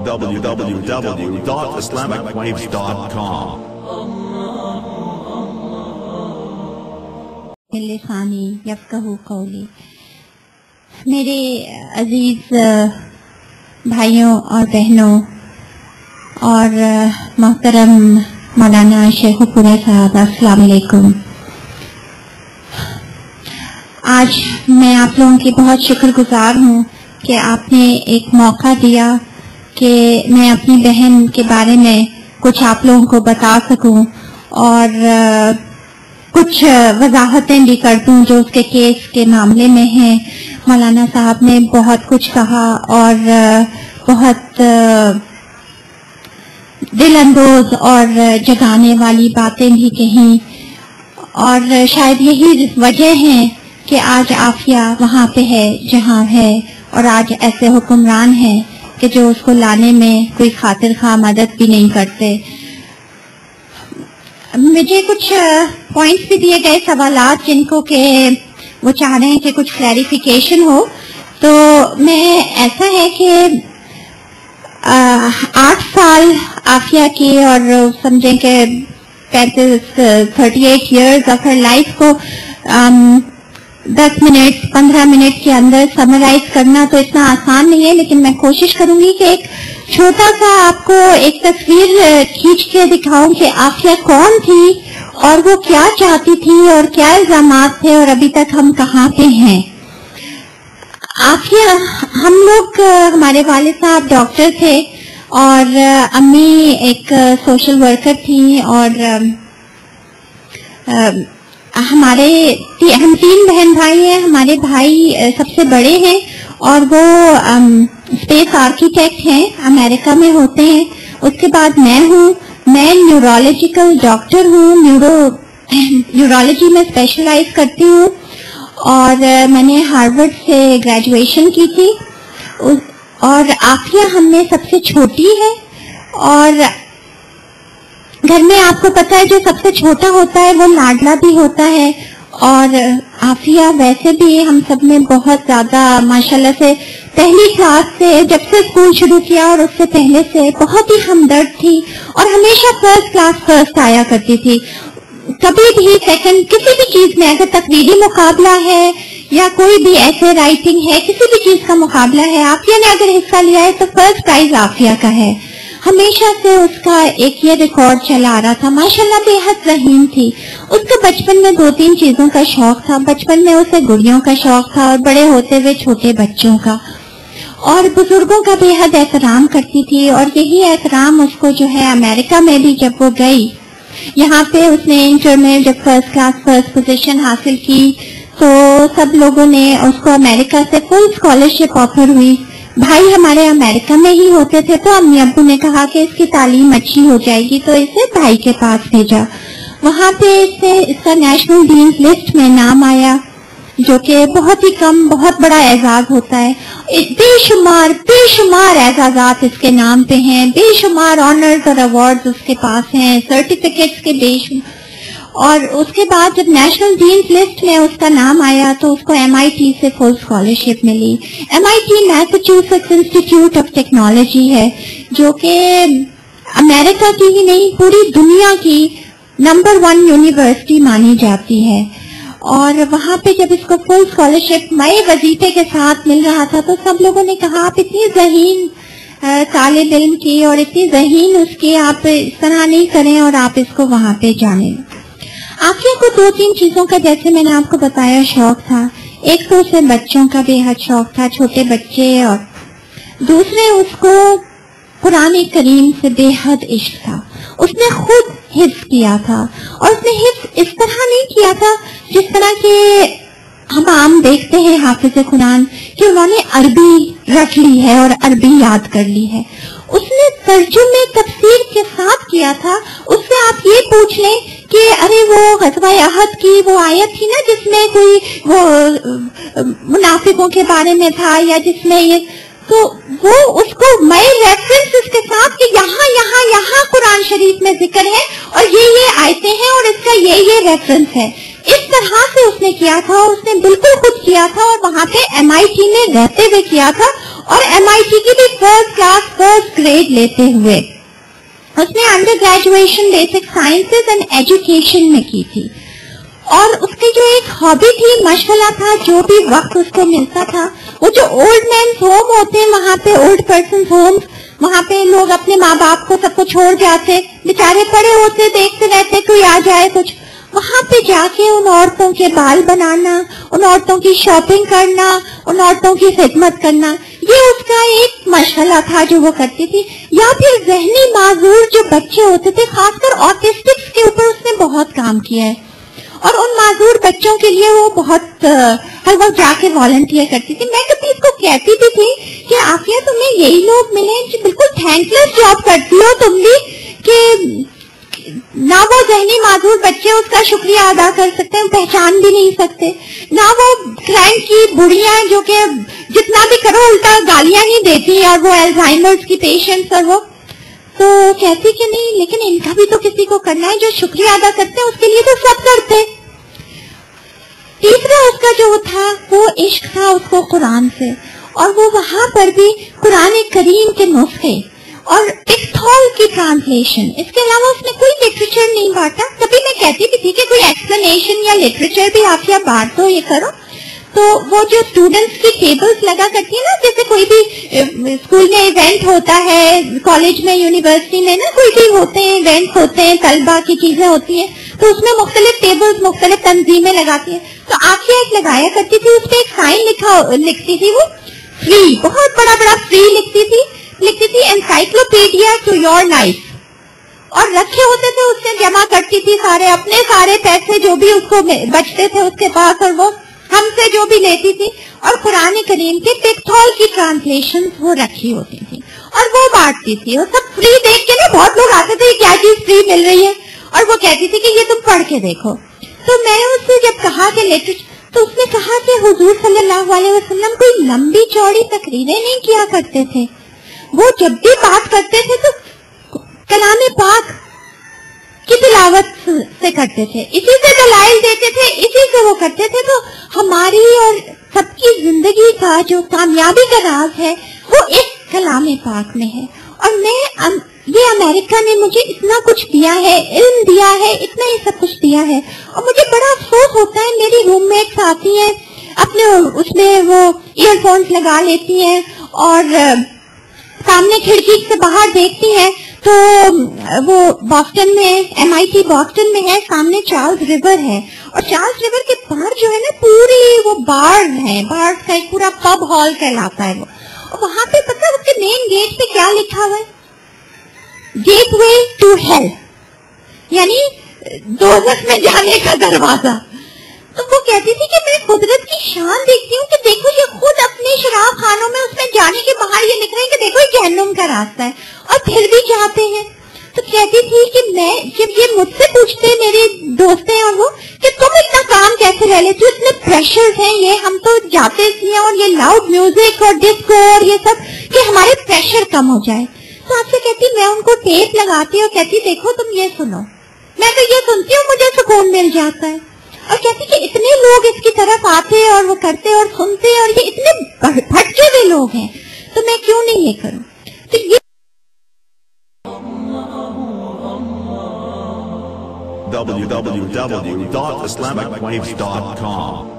www.islamicwaves.com. لسانی یفقہوا قولی. میرے عزیز بھائیوں اور بہنوں اور محترم مولانا شیخ پورہ صاحب، السلام علیکم. آج میں آپ لوگوں کی بہت شکر گزار ہوں کہ آپ نے ایک موقع دیا کہ میں اپنی بہن کے بارے میں کچھ آپ لوگوں کو بتا سکوں اور کچھ وضاحتیں بھی کر دوں جو اس کے کیس کے معاملے میں ہیں. مولانا صاحب نے بہت کچھ کہا اور بہت دل اندوز اور جگانے والی باتیں بھی کہیں، اور شاید یہی وجہ ہے کہ آج عافیہ وہاں پہ ہے جہاں ہے، اور آج ایسے حکمران ہیں کہ جو اس کو لانے میں کوئی خاطر خواہ مدد بھی نہیں کرتے. مجھے کچھ پوائنٹس بھی دیے گئے، سوالات جن کو کہ وہ چاہ رہے ہیں کہ کچھ کلیریفیکیشن ہو. تو میں ایسا ہے کہ 8 سال عافیہ کی اور سمجھیں کہ 38 ایئرز آف ہر لائف کو 10 منٹ 15 منٹ کے اندر سمرائز کرنا تو اتنا آسان نہیں ہے، لیکن میں کوشش کروں گی کہ ایک چھوٹا سا آپ کو ایک تصویر کھینچ کے دکھاؤں کہ عافیہ کون تھی اور وہ کیا چاہتی تھی اور کیا الزامات تھے اور ابھی تک ہم کہاں پہ ہیں. عافیہ، ہم لوگ، ہمارے والد صاحب ڈاکٹر تھے اور امی ایک سوشل ورکر تھی، اور ہم 3 بہن بھائی ہیں. ہمارے بھائی سب سے بڑے ہیں اور وہ اسپیس آرکیٹیکٹ ہیں، امریکہ میں ہوتے ہیں. اس کے بعد میں ہوں، میں نیورولوجیکل ڈاکٹر ہوں، نیورولوجی میں اسپیشلائز کرتی ہوں، اور میں نے ہارورڈ سے گریجویشن کی تھی. اور عافیہ ہم میں سب سے چھوٹی ہے، اور گھر میں آپ کو پتا ہے جو سب سے چھوٹا ہوتا ہے وہ لاڈلا بھی ہوتا ہے. اور عافیہ ویسے بھی ہم سب میں بہت زیادہ ماشاءاللہ سے پہلی کلاس سے جب سے اسکول شروع کیا اور اس سے پہلے سے بہت ہی ہمدرد تھی اور ہمیشہ فرسٹ کلاس فرسٹ آیا کرتی تھی. کبھی بھی سیکنڈ کسی بھی چیز میں، اگر تقریری مقابلہ ہے یا کوئی بھی ایسے رائٹنگ ہے، کسی بھی چیز کا مقابلہ ہے، عافیہ نے اگر حصہ لیا ہے تو فرسٹ پرائز عافیہ کا ہے. ہمیشہ سے اس کا ایک یہ ریکارڈ چلا آ رہا تھا. ماشاءاللہ بے حد رحیم تھی. اس کو بچپن میں 2-3 چیزوں کا شوق تھا. بچپن میں اسے گڑیوں کا شوق تھا اور بڑے ہوتے ہوئے چھوٹے بچوں کا، اور بزرگوں کا بے حد احترام کرتی تھی. اور یہی احترام اس کو جو ہے امریکہ میں بھی جب وہ گئی، یہاں پہ اس نے انٹر میں جب فرسٹ کلاس فرسٹ پوزیشن حاصل کی تو سب لوگوں نے اس کو امریکہ سے فل اسکالرشپ آفر ہوئی. بھائی ہمارے امریکہ میں ہی ہوتے تھے تو امی ابو نے کہا کہ اس کی تعلیم اچھی ہو جائے گی تو اسے بھائی کے پاس بھیجا. وہاں پہ اس کا نیشنل ڈینز لسٹ میں نام آیا، جو کہ بہت ہی کم، بہت بڑا اعزاز ہوتا ہے. بے شمار اعزازات اس کے نام پہ ہیں، بے شمار آنرز اور ایوارڈز اس کے پاس ہیں، سرٹیفکیٹس کے اور اس کے بعد جب نیشنل ڈینز لسٹ میں اس کا نام آیا تو اس کو MIT سے فل اسکالرشپ ملی. MIT میساچیوسیٹس انسٹیٹیوٹ آف ٹیکنالوجی ہے، جو کہ امریکہ کی ہی نہیں پوری دنیا کی نمبر 1 یونیورسٹی مانی جاتی ہے. اور وہاں پہ جب اس کو فل اسکالرشپ مئے وظیفے کے ساتھ مل رہا تھا تو سب لوگوں نے کہا آپ اتنی ذہین طالب علم کی اور اتنی ذہین اس کی، آپ اس طرح نہیں کریں اور آپ اس کو وہاں پہ جانیں. عافیہ کو 2-3 چیزوں کا جیسے میں نے آپ کو بتایا شوق تھا. ایک تو اسے بچوں کا بے حد شوق تھا، چھوٹے بچے، اور دوسرے اس کو قرآن کریم سے بے حد عشق تھا. اس نے خود حفظ کیا تھا، اور اس نے حفظ اس طرح نہیں کیا تھا جس طرح کہ ہم عام دیکھتے ہیں حافظ قرآن کہ انہوں نے عربی رکھ لی ہے اور عربی یاد کر لی ہے. اس نے ترجمے تفسیر کے ساتھ کیا تھا. اس سے آپ یہ پوچھ لیں کہ ارے وہ غزوہ احد کی وہ آیت تھی نا جس میں کوئی وہ منافقوں کے بارے میں تھا، یا جس میں یہ، تو وہ اس کو میں ریفرنس اس کے ساتھ کہ یہاں قرآن شریف میں ذکر ہے اور یہ آیتیں ہیں اور اس کا یہ ریفرنس ہے. اس طرح سے اس نے کیا تھا، اور اس نے بالکل خود کیا تھا اور وہاں پہ MIT میں رہتے ہوئے کیا تھا. اور MIT کی بھی فرسٹ کلاس فرسٹ گریڈ لیتے ہوئے. اس نے under graduation basic sciences and education میں کی تھی. اور اس کی جو ایک ہابی تھی، مشغلہ تھا، جو بھی وقت اس کو ملتا تھا، وہ جو اولڈ مینس ہوم ہوتے ہیں وہاں پہ، اولڈ پرسنز ہوم، وہاں پہ لوگ اپنے ماں باپ کو سب کو چھوڑ جاتے، بیچارے پڑے ہوتے، دیکھتے رہتے کوئی آ جائے کچھ، وہاں پہ جا کے ان عورتوں کے بال بنانا، ان عورتوں کی شاپنگ کرنا، ان عورتوں کی خدمت کرنا، یہ اس کا ایک مشغلہ تھا جو وہ کرتی تھی. یا پھر ذہنی معذور جو بچے ہوتے تھے، خاص کر آٹسٹکس کے اوپر اس نے بہت کام کیا ہے، اور ان معذور بچوں کے لیے وہ بہت ہر وقت جا کے والنٹیئر کرتی تھی. میں کبھی اس کو کہتی بھی تھی کہ عافیہ تمہیں یہی لوگ ملے بالکل تھینک لیس جاب کرتی ہو تم بھی، کہ نہ وہ ذہنی معذور بچے اس کا شکریہ ادا کر سکتے ہیں، پہچان بھی نہیں سکتے، نہ وہ کرائم کی بڑھیاں جو کہ جتنا بھی کرو الٹا گالیاں ہی دیتی، اور وہ الزائمرز کی پیشنٹس، اور وہ تو کہتی کہ نہیں لیکن ان کا بھی تو کسی کو کرنا ہے، جو شکریہ ادا کرتے ہیں اس کے لیے تو سب کرتے. تیسرا اس کا جو تھا وہ عشق تھا اس کو قرآن سے، اور وہ وہاں پر بھی قرآن کریم کے نسخے اور ٹکٹھول کی ٹرانسلیشن، اس کے علاوہ اس نے کوئی لٹریچر نہیں بانٹا. کبھی میں کہتی بھی تھی کہ کوئی ایکسپلینیشن یا لٹریچر بھی آپ یا بانٹ دو، یہ کرو. تو وہ جو اسٹوڈنٹس کی ٹیبلز لگا کرتی ہیں نا، جیسے کوئی بھی اسکول میں ایونٹ ہوتا ہے، کالج میں، یونیورسٹی میں نا کوئی بھی ہوتے ہیں ایونٹس ہوتے ہیں، طلبہ کی چیزیں ہوتی ہیں، تو اس میں مختلف ٹیبلز مختلف تنظیمیں لگاتی ہیں. تو آپ ایک لگایا کرتی تھی، اس پہ ایک سائن لکھتی تھی، وہ فری، بہت بڑا بڑا فری لکھتی تھی انسائکلوپیڈیا ٹو یور لائف، اور رکھے ہوتے تھے، اس سے جمع کرتی تھی اپنے سارے پیسے جو بھی اس کو بچتے تھے اس کے پاس، اور وہ ہم سے جو بھی لیتی تھی، اور قرآن کریم کے ٹکٹھول کی ٹرانسلیشن وہ رکھی ہوتی تھی اور وہ بانٹتی تھی. اور سب فری دیکھ کے نا بہت لوگ آتے تھے کیا چیز فری مل رہی ہے، اور وہ کہتی تھی کہ یہ تم پڑھ کے دیکھو. تو میں اس سے جب کہا کہ لٹریچر، تو اس نے کہا کہ حضور صلی اللہ علیہ وسلم کوئی لمبی چوڑی تقریریں نہیں کیا کرتے تھے، وہ جب بھی بات کرتے تھے تو کلام پاک کی تلاوت سے کرتے تھے، اسی سے دلائل دیتے تھے، اسی سے وہ کرتے تھے. تو ہماری اور سب کی زندگی کا جو کامیابی کا راز ہے وہ اس کلام پاک میں ہے. اور یہ امریکہ نے مجھے اتنا کچھ دیا ہے، علم دیا ہے، اتنا ہی سب کچھ دیا ہے، اور مجھے بڑا افسوس ہوتا ہے، میری روم میٹس آتی ہیں اپنے اس میں وہ ایئر فونس لگا لیتی ہیں اور سامنے کھڑکی سے باہر دیکھتی ہیں تو وہ باسٹن میں، MIT باسٹن میں ہے، سامنے چارلز ریور ہے، اور چارلز ریور کے باہر جو ہے نا پوری وہ بار ہے، بار کا ایک پورا پب ہال کہلاتا ہے وہ، اور وہاں پہ پتہ ہے اس کے مین گیٹ پہ کیا لکھا ہوا ہے؟ گیٹ وے ٹو ہیل، یعنی دوزخ میں جانے کا دروازہ. تو وہ کہتی تھی کہ میں قدرت کی شان دیکھتی ہوں کہ دیکھو یہ خود اپنے شراب خانوں میں اس میں جانے کے باہر یہ لکھ رہے ہیں کہ دیکھو یہ جہنم کا راستہ ہے، اور پھر بھی جاتے ہیں. تو کہتی تھی کہ میں جب یہ مجھ سے پوچھتے میرے دوست ہیں اور وہ کہ تم اتنا کام کیسے رہ لیتی ہو، اتنے پریشرز ہیں، یہ ہم تو جاتے اس لیے، اور یہ لاؤڈ میوزک اور ڈسکو اور یہ سب کہ ہمارے پریشر کم ہو جائے. تو آپ سے کہتی میں ان کو ٹیپ لگاتی اور کہتی دیکھو تم یہ سنو، میں تو یہ سنتی ہوں مجھے سکون مل جاتا ہے. اور کہتی کہ اتنے لوگ اس کی طرف آتے اور وہ کرتے اور سنتے، اور یہ اتنے بھٹکے ہوئے لوگ ہیں، تو میں کیوں نہیں یہ کروں. تو یہ www.islamicwaves.com